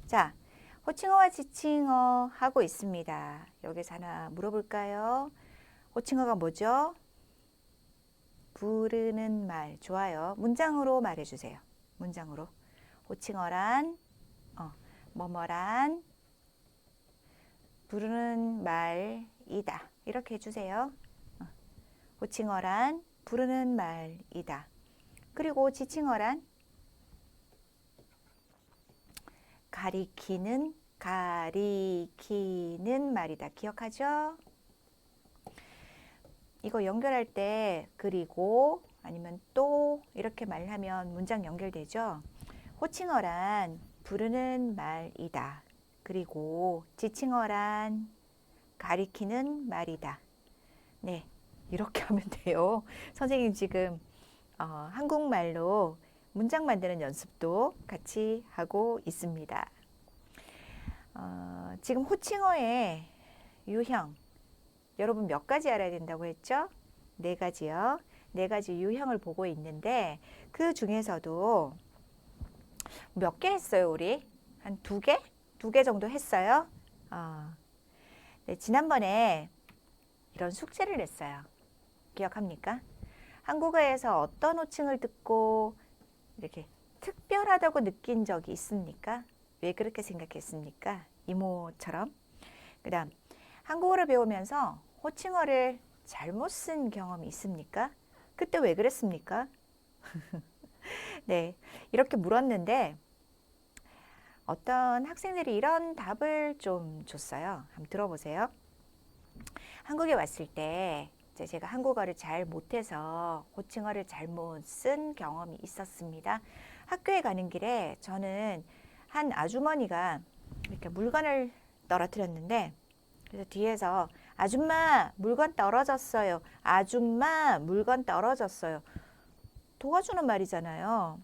자, 호칭어와 지칭어 하고 있습니다. 여기서 하나 물어볼까요? 호칭어가 뭐죠? 부르는 말. 좋아요. 문장으로 말해주세요. 문장으로. 호칭어란, 뭐뭐란, 부르는 말이다. 이렇게 해주세요. 호칭어란, 부르는 말이다. 그리고 지칭어란, 가리키는 말이다. 기억하죠? 이거 연결할 때 그리고 아니면 또 이렇게 말하면 문장 연결되죠. 호칭어란 부르는 말이다. 그리고 지칭어란 가리키는 말이다. 네, 이렇게 하면 돼요. 선생님 지금 한국말로 문장 만드는 연습도 같이 하고 있습니다. 지금 호칭어의 유형, 여러분 몇 가지 알아야 된다고 했죠? 네 가지요. 네 가지 유형을 보고 있는데 그 중에서도 몇 개 했어요, 우리? 한 두 개? 두 개 정도 했어요. 네, 지난번에 이런 숙제를 냈어요. 기억합니까? 한국어에서 어떤 호칭을 듣고 이렇게 특별하다고 느낀 적이 있습니까? 왜 그렇게 생각했습니까? 이모처럼. 그 다음, 한국어를 배우면서 호칭어를 잘못 쓴 경험이 있습니까? 그때 왜 그랬습니까? 네, 이렇게 물었는데 어떤 학생들이 이런 답을 좀 줬어요. 한번 들어보세요. 한국에 왔을 때 제가 한국어를 잘 못해서 호칭어를 잘못 쓴 경험이 있었습니다. 학교에 가는 길에 저는 한 아주머니가 이렇게 물건을 떨어뜨렸는데 그래서 뒤에서 아줌마 물건 떨어졌어요. 아줌마 물건 떨어졌어요. 도와주는 말이잖아요.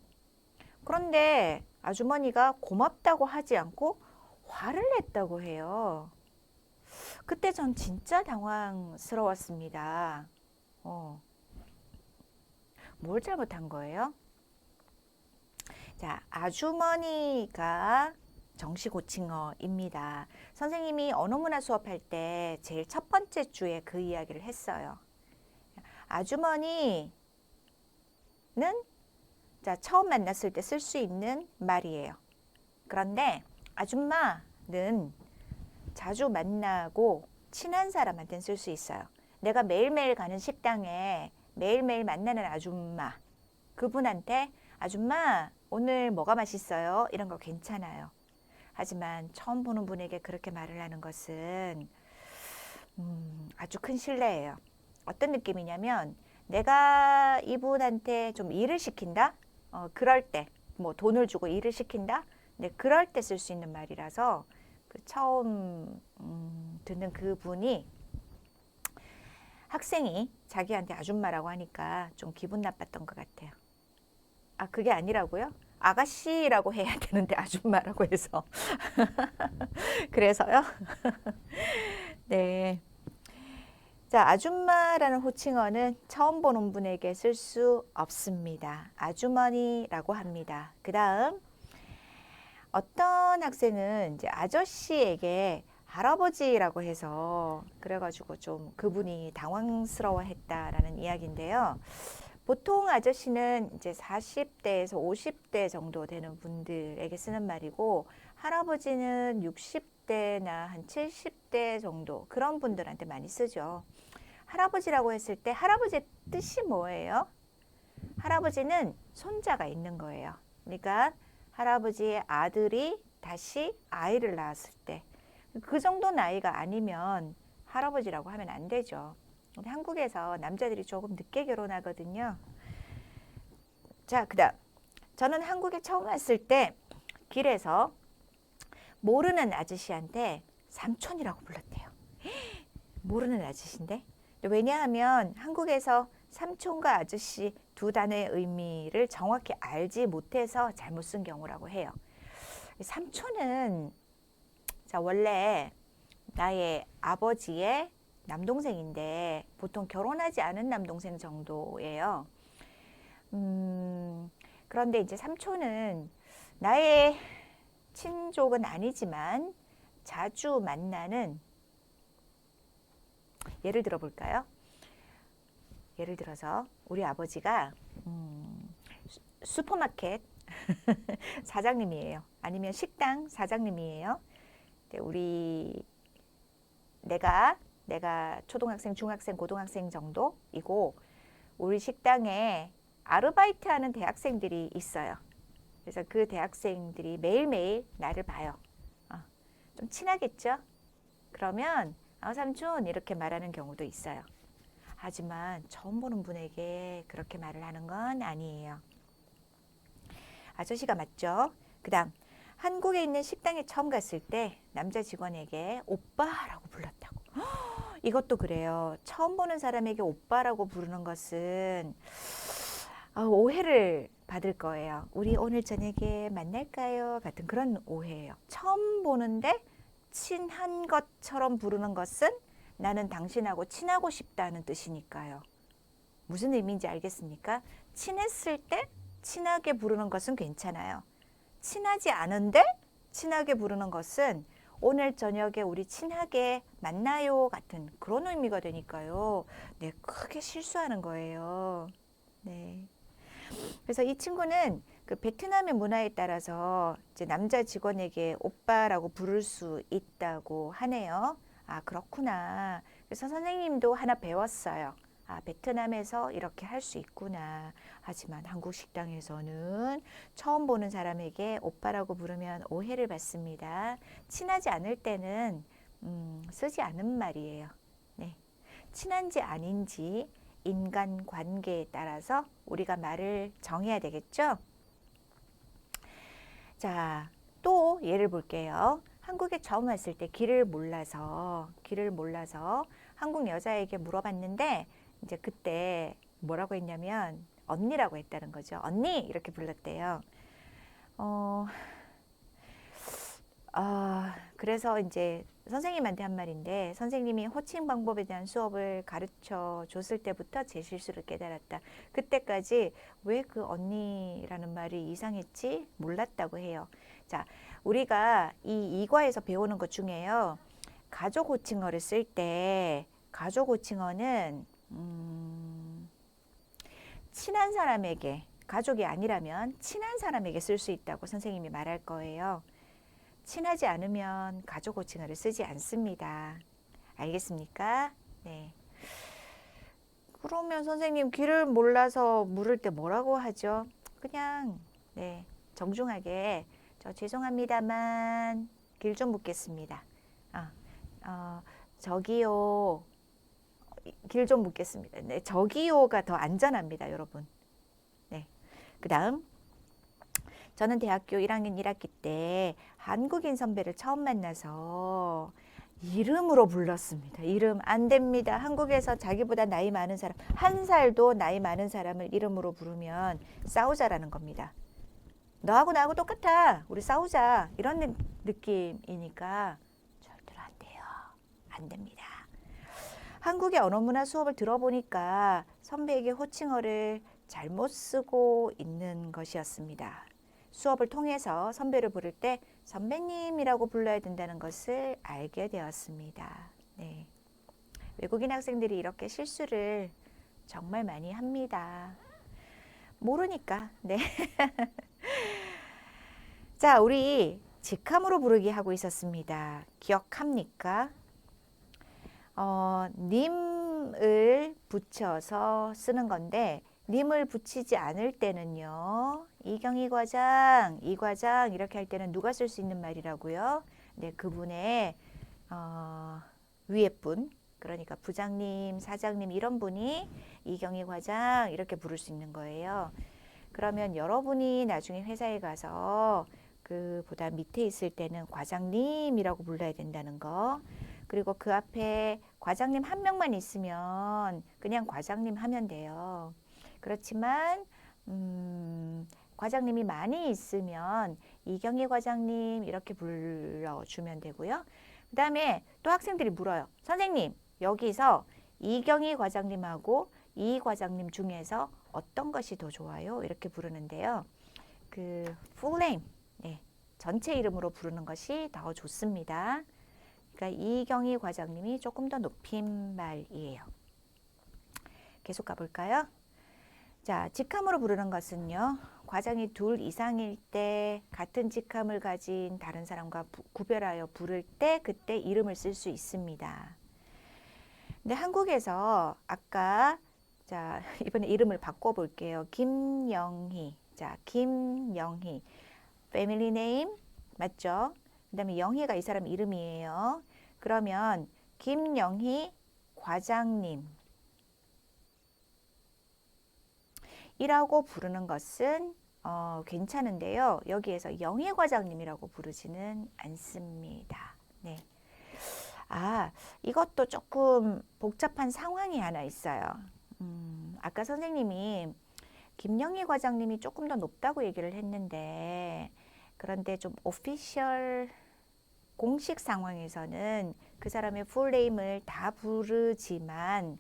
그런데 아주머니가 고맙다고 하지 않고 화를 냈다고 해요. 그때 전 진짜 당황스러웠습니다. 뭘 잘못한 거예요? 자, 아주머니가 정식 호칭어입니다. 선생님이 언어문화 수업할 때 제일 첫 번째 주에 그 이야기를 했어요. 아주머니는 자, 처음 만났을 때 쓸 수 있는 말이에요. 그런데 아줌마는 자주 만나고 친한 사람한테는 쓸 수 있어요. 내가 매일매일 가는 식당에 매일매일 만나는 아줌마, 그분한테 아줌마 오늘 뭐가 맛있어요? 이런 거 괜찮아요. 하지만 처음 보는 분에게 그렇게 말을 하는 것은 아주 큰 신뢰예요. 어떤 느낌이냐면 내가 이분한테 좀 일을 시킨다? 그럴 때, 뭐 돈을 주고 일을 시킨다? 네, 그럴 때 쓸 수 있는 말이라서 그 처음 듣는 그분이 학생이 자기한테 아줌마라고 하니까 좀 기분 나빴던 것 같아요. 아, 그게 아니라고요? 아가씨라고 해야 되는데 아줌마라고 해서. 그래서요? 네. 자, 아줌마라는 호칭어는 처음 보는 분에게 쓸 수 없습니다. 아주머니라고 합니다. 그 다음, 어떤 학생은 이제 아저씨에게 할아버지라고 해서 그래가지고 좀 그분이 당황스러워 했다라는 이야기인데요. 보통 아저씨는 이제 40대에서 50대 정도 되는 분들에게 쓰는 말이고, 할아버지는 60대나 한 70대 정도 그런 분들한테 많이 쓰죠. 할아버지라고 했을 때 할아버지의 뜻이 뭐예요? 할아버지는 손자가 있는 거예요. 그러니까 할아버지의 아들이 다시 아이를 낳았을 때 그 정도 나이가 아니면 할아버지라고 하면 안 되죠. 한국에서 남자들이 조금 늦게 결혼하거든요. 자, 그다음 저는 한국에 처음 왔을 때 길에서 모르는 아저씨한테 삼촌이라고 불렀대요. 모르는 아저씨인데. 왜냐하면 한국에서 삼촌과 아저씨 두 단어의 의미를 정확히 알지 못해서 잘못 쓴 경우라고 해요. 삼촌은 자, 원래 나의 아버지의 남동생인데 보통 결혼하지 않은 남동생 정도예요. 그런데 이제 삼촌은 나의 친족은 아니지만 자주 만나는, 예를 들어 볼까요? 예를 들어서 우리 아버지가 슈퍼마켓 사장님이에요. 아니면 식당 사장님이에요. 내가 초등학생, 중학생, 고등학생 정도이고 우리 식당에 아르바이트하는 대학생들이 있어요. 그래서 그 대학생들이 매일매일 나를 봐요. 좀 친하겠죠? 그러면 삼촌 이렇게 말하는 경우도 있어요. 하지만 처음 보는 분에게 그렇게 말을 하는 건 아니에요. 아저씨가 맞죠? 그 다음 한국에 있는 식당에 처음 갔을 때 남자 직원에게 오빠라고 불렀다고. 이것도 그래요. 처음 보는 사람에게 오빠라고 부르는 것은 오해를 받을 거예요. 우리 오늘 저녁에 만날까요? 같은 그런 오해예요. 처음 보는데 친한 것처럼 부르는 것은 나는 당신하고 친하고 싶다는 뜻이니까요. 무슨 의미인지 알겠습니까? 친했을 때 친하게 부르는 것은 괜찮아요. 친하지 않은데 친하게 부르는 것은 오늘 저녁에 우리 친하게 만나요 같은 그런 의미가 되니까요. 네, 크게 실수하는 거예요. 네. 그래서 이 친구는 그 베트남의 문화에 따라서 이제 남자 직원에게 오빠라고 부를 수 있다고 하네요. 그렇구나. 그래서 선생님도 하나 배웠어요. 베트남에서 이렇게 할 수 있구나. 하지만 한국 식당에서는 처음 보는 사람에게 오빠라고 부르면 오해를 받습니다. 친하지 않을 때는 쓰지 않은 말이에요. 네. 친한지 아닌지 인간 관계에 따라서 우리가 말을 정해야 되겠죠? 자, 또 예를 볼게요. 한국에 처음 왔을 때 길을 몰라서 한국 여자에게 물어봤는데 이제 그때 뭐라고 했냐면 언니라고 했다는 거죠. 언니 이렇게 불렀대요. 그래서 이제 선생님한테 한 말인데 선생님이 호칭 방법에 대한 수업을 가르쳐 줬을 때부터 제 실수를 깨달았다. 그때까지 왜 그 언니라는 말이 이상했지 몰랐다고 해요. 자, 우리가 이 이과에서 배우는 것 중에요. 가족 호칭어를 쓸 때 가족 호칭어는 친한 사람에게, 가족이 아니라면 친한 사람에게 쓸 수 있다고 선생님이 말할 거예요. 친하지 않으면 가족 호칭어를 쓰지 않습니다. 알겠습니까? 네. 그러면 선생님 길을 몰라서 물을 때 뭐라고 하죠? 그냥 네, 정중하게 저 죄송합니다만 길 좀 묻겠습니다. 저기요. 길 좀 묻겠습니다. 네, 저기요가 더 안전합니다, 여러분. 네. 그다음 저는 대학교 1학년 1학기 때 한국인 선배를 처음 만나서 이름으로 불렀습니다. 이름 안 됩니다. 한국에서 자기보다 나이 많은 사람, 한 살도 나이 많은 사람을 이름으로 부르면 싸우자라는 겁니다. 너하고 나하고 똑같아. 우리 싸우자. 이런 느낌이니까 절대로 안 돼요. 안 됩니다. 한국의 언어문화 수업을 들어보니까 선배에게 호칭어를 잘못 쓰고 있는 것이었습니다. 수업을 통해서 선배를 부를 때 선배님이라고 불러야 된다는 것을 알게 되었습니다. 네. 외국인 학생들이 이렇게 실수를 정말 많이 합니다. 모르니까. 네. 자, 우리 직함으로 부르기 하고 있었습니다. 기억합니까? 님을 붙여서 쓰는 건데 님을 붙이지 않을 때는요. 이경희 과장, 이 과장 이렇게 할 때는 누가 쓸 수 있는 말이라고요? 네, 그분의 위에 분, 그러니까 부장님, 사장님 이런 분이 이경희 과장 이렇게 부를 수 있는 거예요. 그러면 여러분이 나중에 회사에 가서 그보다 밑에 있을 때는 과장님이라고 불러야 된다는 거. 그리고 그 앞에 과장님 한 명만 있으면 그냥 과장님 하면 돼요. 그렇지만 과장님이 많이 있으면 이경희 과장님 이렇게 불러주면 되고요. 그 다음에 또 학생들이 물어요. 선생님, 여기서 이경희 과장님하고 이 과장님 중에서 어떤 것이 더 좋아요? 이렇게 부르는데요. 그 full name, 네, 전체 이름으로 부르는 것이 더 좋습니다. 그러니까 이경희 과장님이 조금 더 높임말이에요. 계속 가볼까요? 자, 직함으로 부르는 것은요. 과장이 둘 이상일 때 같은 직함을 가진 다른 사람과 구별하여 부를 때 그때 이름을 쓸 수 있습니다. 근데 한국에서 아까 자, 이번에 이름을 바꿔볼게요. 김영희. 자, 김영희. 패밀리 네임 맞죠? 그 다음에 영희가 이 사람 이름이에요. 그러면 김영희 과장님 이라고 부르는 것은 괜찮은데요. 여기에서 영희 과장님이라고 부르지는 않습니다. 네. 아, 이것도 조금 복잡한 상황이 하나 있어요. 아까 선생님이 김영희 과장님이 조금 더 높다고 얘기를 했는데 그런데 좀 오피셜 공식 상황에서는 그 사람의 풀네임을 다 부르지만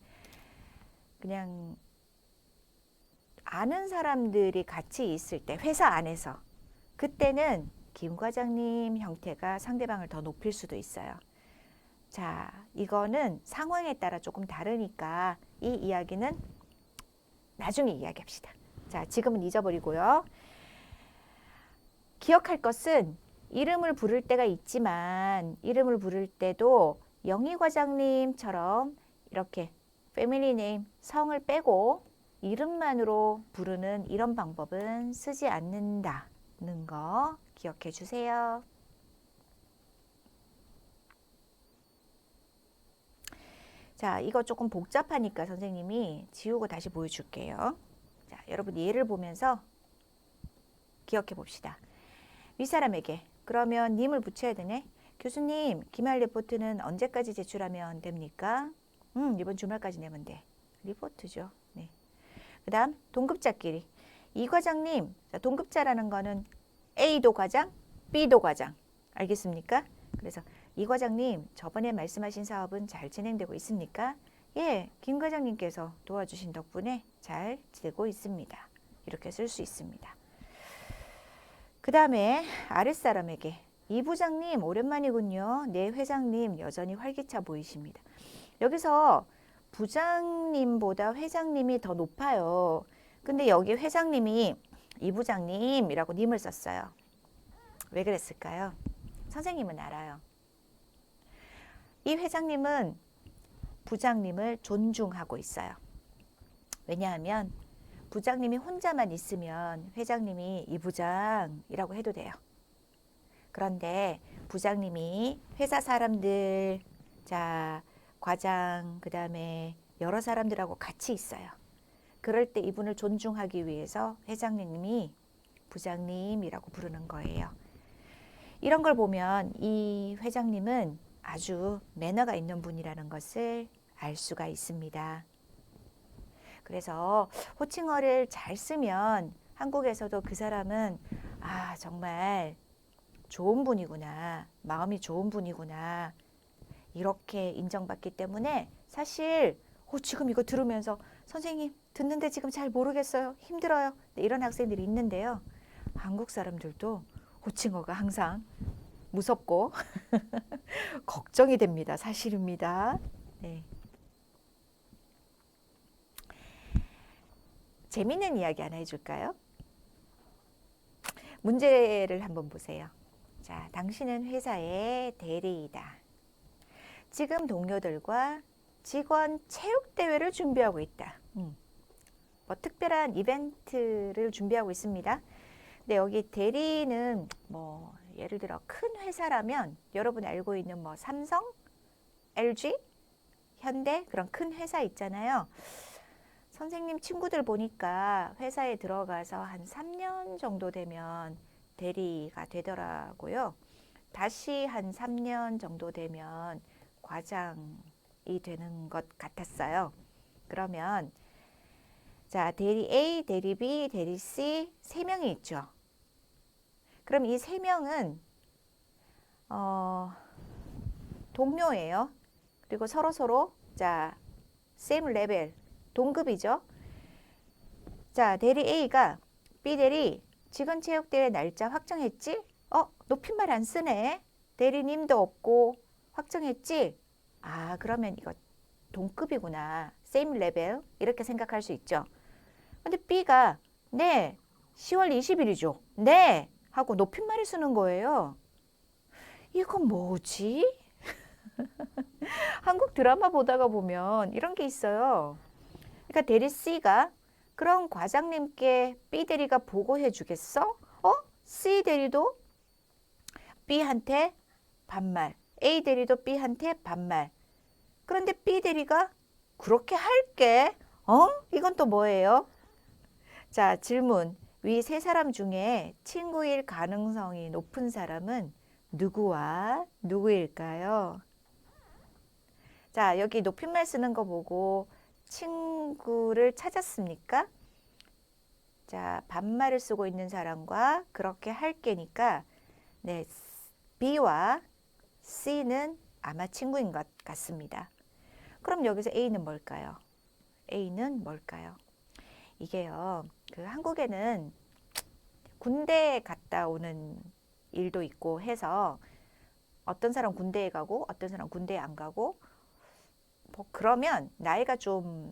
그냥 아는 사람들이 같이 있을 때 회사 안에서 그때는 김 과장님 형태가 상대방을 더 높일 수도 있어요. 자, 이거는 상황에 따라 조금 다르니까 이 이야기는 나중에 이야기합시다. 자, 지금은 잊어버리고요. 기억할 것은 이름을 부를 때가 있지만 이름을 부를 때도 영희 과장님처럼 이렇게 패밀리 네임 성을 빼고 이름만으로 부르는 이런 방법은 쓰지 않는다는 거 기억해 주세요. 자, 이거 조금 복잡하니까 선생님이 지우고 다시 보여줄게요. 자, 여러분 예를 보면서 기억해 봅시다. 윗사람에게 그러면 님을 붙여야 되네. 교수님, 기말 리포트는 언제까지 제출하면 됩니까? 이번 주말까지 내면 돼. 리포트죠. 네. 그 다음 동급자끼리. 이 과장님, 동급자라는 거는 A도 과장, B도 과장. 알겠습니까? 그래서 이 과장님, 저번에 말씀하신 사업은 잘 진행되고 있습니까? 예, 김 과장님께서 도와주신 덕분에 잘 되고 있습니다. 이렇게 쓸 수 있습니다. 그 다음에 아랫사람에게 이 부장님 오랜만이군요. 네, 회장님 여전히 활기차 보이십니다. 여기서 부장님보다 회장님이 더 높아요. 근데 여기 회장님이 이 부장님이라고 님을 썼어요. 왜 그랬을까요? 선생님은 알아요. 이 회장님은 부장님을 존중하고 있어요. 왜냐하면 부장님이 혼자만 있으면 회장님이 이 부장이라고 해도 돼요. 그런데 부장님이 회사 사람들, 자, 과장, 그 다음에 여러 사람들하고 같이 있어요. 그럴 때 이분을 존중하기 위해서 회장님이 부장님이라고 부르는 거예요. 이런 걸 보면 이 회장님은 아주 매너가 있는 분이라는 것을 알 수가 있습니다. 그래서 호칭어를 잘 쓰면 한국에서도 그 사람은 아, 정말 좋은 분이구나, 마음이 좋은 분이구나 이렇게 인정받기 때문에 사실 지금 이거 들으면서 선생님 듣는데 지금 잘 모르겠어요, 힘들어요, 네, 이런 학생들이 있는데요. 한국 사람들도 호칭어가 항상 무섭고 걱정이 됩니다. 사실입니다. 네. 재미있는 이야기 하나 해줄까요? 문제를 한번 보세요. 자, 당신은 회사의 대리이다. 지금 동료들과 직원 체육대회를 준비하고 있다. 뭐 특별한 이벤트를 준비하고 있습니다. 근데 여기 대리는 뭐 예를 들어 큰 회사라면 여러분 알고 있는 뭐 삼성, LG, 현대 그런 큰 회사 있잖아요. 선생님 친구들 보니까 회사에 들어가서 한 3년 정도 되면 대리가 되더라고요. 다시 한 3년 정도 되면 과장이 되는 것 같았어요. 그러면 자, 대리 A, 대리 B, 대리 C 3명이 있죠. 그럼 이 3명은 동료예요. 그리고 서로 자, same level 동급이죠. 자, 대리 A가 B 대리 직원 체육대회 날짜 확정했지? 높임말 안 쓰네. 대리님도 없고 확정했지? 아, 그러면 이거 동급이구나. same level 이렇게 생각할 수 있죠. 근데 B가 네, 10월 20일이죠. 네, 하고 높임말을 쓰는 거예요. 이건 뭐지? 한국 드라마 보다가 보면 이런 게 있어요. 그러니까 대리 C가 그럼 과장님께 B 대리가 보고해 주겠어? C 대리도 B한테 반말, A 대리도 B한테 반말. 그런데 B 대리가 그렇게 할게. 이건 또 뭐예요? 자, 질문. 위 세 사람 중에 친구일 가능성이 높은 사람은 누구와 누구일까요? 자, 여기 높임말 쓰는 거 보고 친구를 찾았습니까? 자, 반말을 쓰고 있는 사람과 그렇게 할게니까 네, B와 C는 아마 친구인 것 같습니다. 그럼 여기서 A는 뭘까요? A는 뭘까요? 이게요, 그 한국에는 군대 갔다 오는 일도 있고 해서 어떤 사람 군대에 가고 어떤 사람 군대에 안 가고 뭐 그러면 나이가 좀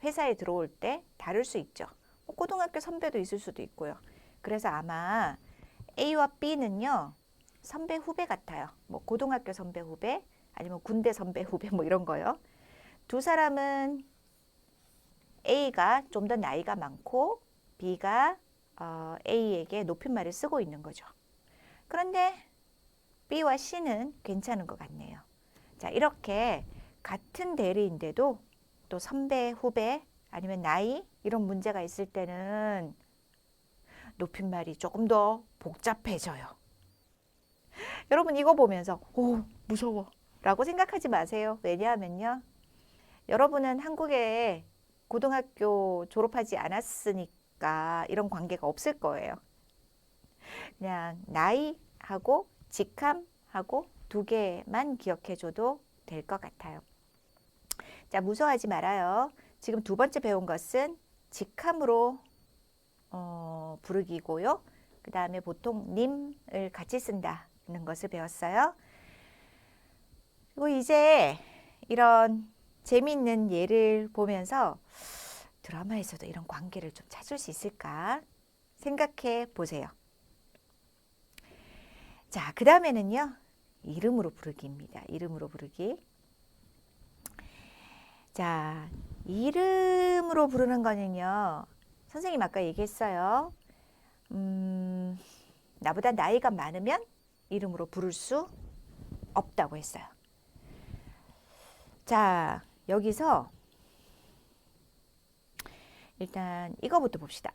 회사에 들어올 때 다를 수 있죠. 고등학교 선배도 있을 수도 있고요. 그래서 아마 A와 B는요, 선배 후배 같아요. 뭐 고등학교 선배 후배 아니면 군대 선배 후배 뭐 이런 거요. 두 사람은 A가 좀 더 나이가 많고 B가 A에게 높임말을 쓰고 있는 거죠. 그런데 B와 C는 괜찮은 것 같네요. 자, 이렇게 같은 대리인데도 또 선배, 후배 아니면 나이 이런 문제가 있을 때는 높임말이 조금 더 복잡해져요. 여러분 이거 보면서 오, 무서워 라고 생각하지 마세요. 왜냐하면요, 여러분은 한국에 고등학교 졸업하지 않았으니까 이런 관계가 없을 거예요. 그냥 나이하고 직함하고 두 개만 기억해줘도 될 것 같아요. 자, 무서워하지 말아요. 지금 두 번째 배운 것은 직함으로 부르기고요. 그 다음에 보통 님을 같이 쓴다는 것을 배웠어요. 그리고 이제 이런 재미있는 예를 보면서 드라마에서도 이런 관계를 좀 찾을 수 있을까 생각해 보세요. 자, 그 다음에는요, 이름으로 부르기입니다. 이름으로 부르기. 자, 이름으로 부르는 거는요, 선생님 아까 얘기했어요. 나보다 나이가 많으면 이름으로 부를 수 없다고 했어요. 자, 여기서 일단 이거부터 봅시다.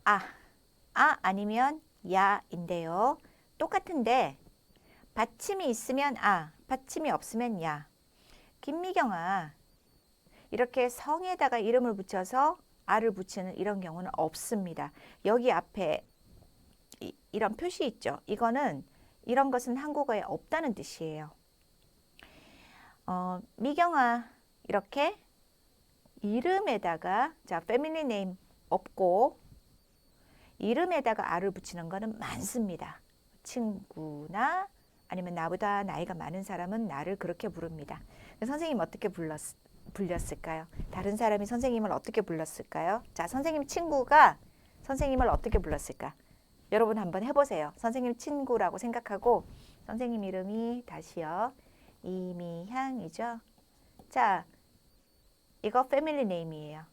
아니면 야인데요. 똑같은데 받침이 있으면 받침이 없으면 야. 김미경아, 이렇게 성에다가 이름을 붙여서 아를 붙이는 이런 경우는 없습니다. 여기 앞에 이런 표시 있죠. 이거는 이런 것은 한국어에 없다는 뜻이에요. 미경아, 이렇게 이름에다가 자, 패밀리 네임 없고 이름에다가 아를 붙이는 거는 많습니다. 친구나 아니면 나보다 나이가 많은 사람은 나를 그렇게 부릅니다. 선생님 어떻게 불렸을까요? 다른 사람이 선생님을 어떻게 불렀을까요? 자, 선생님 친구가 선생님을 어떻게 불렀을까? 여러분 한번 해보세요. 선생님 친구라고 생각하고 선생님 이름이 다시요. 이미향이죠. 자, 이거 패밀리 네임이에요.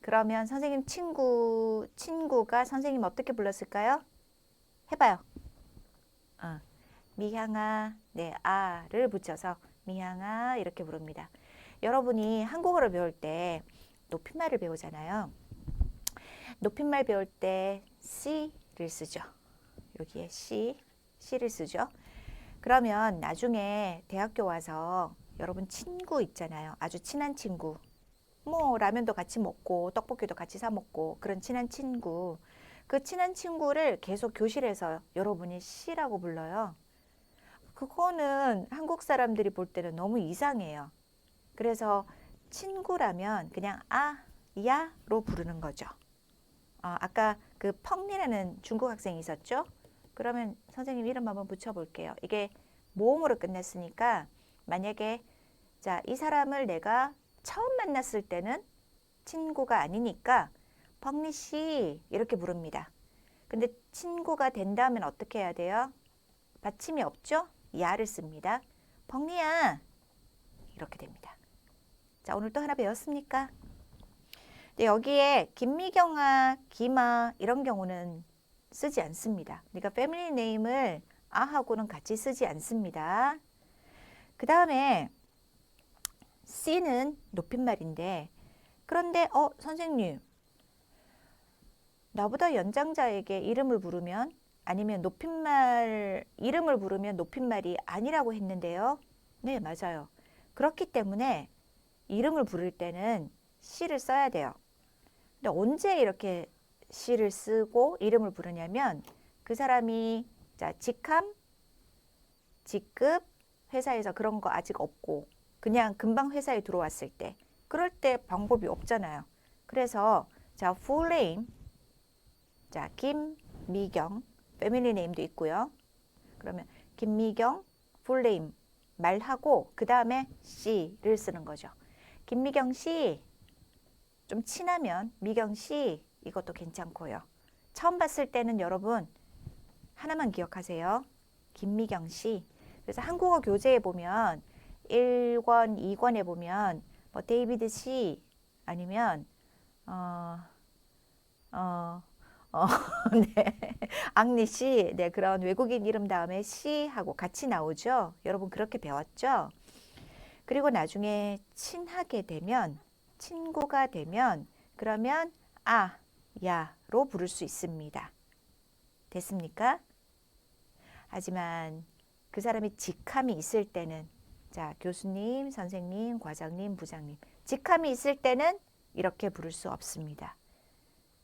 그러면 선생님 친구가 선생님 어떻게 불렀을까요? 해봐요. 미향아, 네, 아를 붙여서 미향아 이렇게 부릅니다. 여러분이 한국어를 배울 때 높임말을 배우잖아요. 높임말 배울 때 C를 쓰죠. 여기에 C를 쓰죠. 그러면 나중에 대학교 와서 여러분 친구 있잖아요. 아주 친한 친구. 뭐 라면도 같이 먹고 떡볶이도 같이 사 먹고 그런 친한 친구. 그 친한 친구를 계속 교실에서 여러분이 C라고 불러요. 그거는 한국 사람들이 볼 때는 너무 이상해요. 그래서 친구라면 그냥 야로 부르는 거죠. 아까 그 펑리라는 중국 학생이 있었죠. 그러면 선생님 이름 한번 붙여볼게요. 이게 모음으로 끝냈으니까 만약에 자, 이 사람을 내가 처음 만났을 때는 친구가 아니니까 벙리 씨 이렇게 부릅니다. 근데 친구가 된다면 어떻게 해야 돼요? 받침이 없죠? 야를 씁니다. 벙리야 이렇게 됩니다. 자, 오늘 또 하나 배웠습니까? 네, 여기에 김미경아, 김아 이런 경우는 쓰지 않습니다. 그러니까 패밀리 네임을 아하고는 같이 쓰지 않습니다. 그 다음에 C는 높임말인데 그런데 선생님 나보다 연장자에게 이름을 부르면 아니면 높임말 이름을 부르면 높임말이 아니라고 했는데요. 네, 맞아요. 그렇기 때문에 이름을 부를 때는 C를 써야 돼요. 근데 언제 이렇게 C를 쓰고 이름을 부르냐면 그 사람이 자, 직함, 직급, 회사에서 그런 거 아직 없고 그냥 금방 회사에 들어왔을 때 그럴 때 방법이 없잖아요. 그래서 자, full name 자, 김미경 패밀리 네임도 있고요. 그러면 김미경 full name 말하고 그 다음에 씨를 쓰는 거죠. 김미경 씨 좀 친하면 미경 씨 이것도 괜찮고요. 처음 봤을 때는 여러분 하나만 기억하세요. 김미경 씨. 그래서 한국어 교재에 보면 1권, 2권에 보면 뭐 데이비드 씨 아니면 네. 앙리 씨, 네, 그런 외국인 이름 다음에 씨하고 같이 나오죠. 여러분 그렇게 배웠죠? 그리고 나중에 친하게 되면, 친구가 되면, 그러면 아, 야로 부를 수 있습니다. 됐습니까? 하지만 그 사람이 직함이 있을 때는, 자, 교수님, 선생님, 과장님, 부장님, 직함이 있을 때는 이렇게 부를 수 없습니다.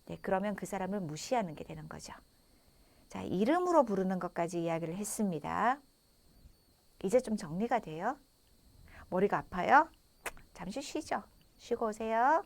네, 그러면 그 사람을 무시하는 게 되는 거죠. 자, 이름으로 부르는 것까지 이야기를 했습니다. 이제 좀 정리가 돼요? 머리가 아파요? 잠시 쉬죠. 쉬고 오세요.